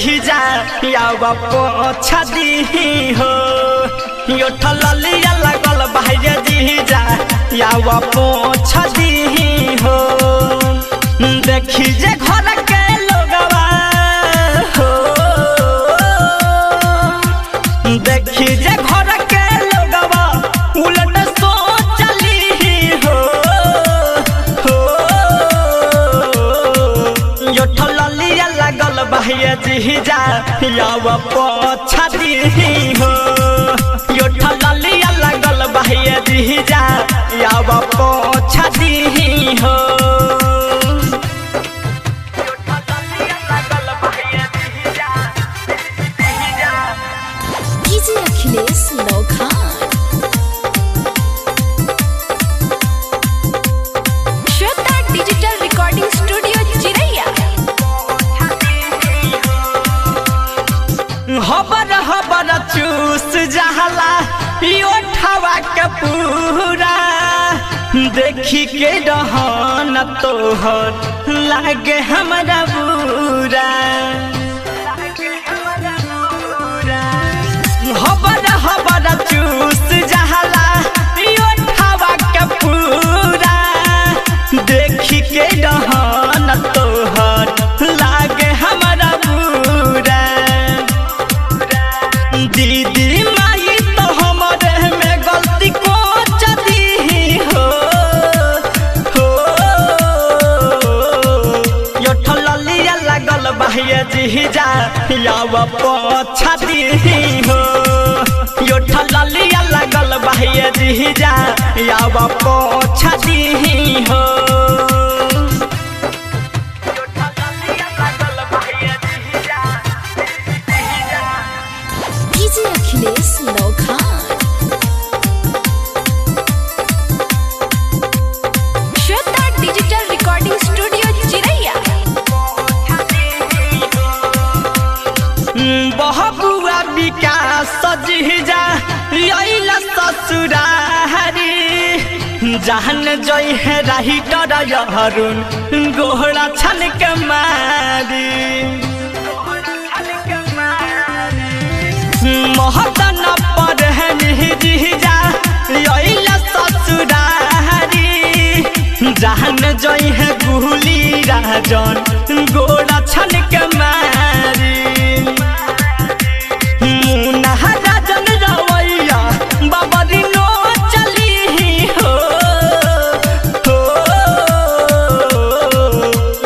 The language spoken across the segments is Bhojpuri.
जीजा यावा पोछा दी हो यो ठललिया लागल भाई जीजा यावा पोछा दी हो देखी जे घर के लोगवा हो देखी जे घर के लोगवा उलट सोचली हो यो ठललिया लागल भाई जीजा यावा पोछा दी हो यो ठललिया लागल भाई जीजा यावा पोछा दी हो श्वेता डिजिटल रिकॉर्डिंग स्टूडियो चिरैया। हबर हबर चूस जहला ओठवा के पूरा देखी के रहन तोहर लागे हमरा बुरा हबर हबर चूस जहला ओठवा के पूरा देखी के रहन तोहर लागे हमरा बुरा दीदी माई तो हमारे में गलती को चदी हो यो ठललिया लागल भाई जीजा यावा पोछा दी हो यो ठललिया लागल भाई जीजा यावा पोछा दी हो श्वेता डिजिटल रिकॉर्डिंग स्टूडियो चिरैया। बहुआ विकास जीजा यैला ससुरारी जहन जय है रही डरुन गोहरा छन के मारी महतन पर है जीजा यैला ससुरारी जहन जय है गुली राजन गोरा छन के मारी राजन रवैया बाबरी नो चली हो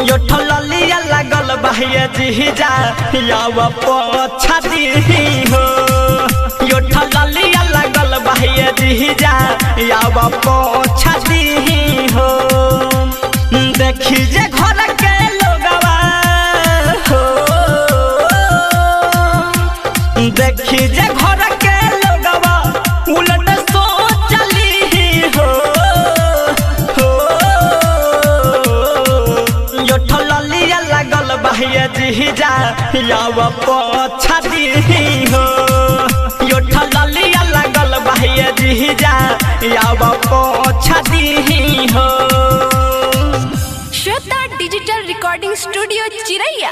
यो ठललिया लागल भाई जीजा यावा पोछा दी हो यो ठललिया लागल भाई जीजा यावा पोछा दी हो देखी जे घर के लोगवा हो देखी जे घर के लोगवा उलट सोचली हो यो ठललिया लागल भाई जीजा यावा पोछा दी हो यो ठललिया लागल भाई जीजा यावा पोछा दी हो श्वेता डिजिटल रिकॉर्डिंग स्टूडियो चिरैया।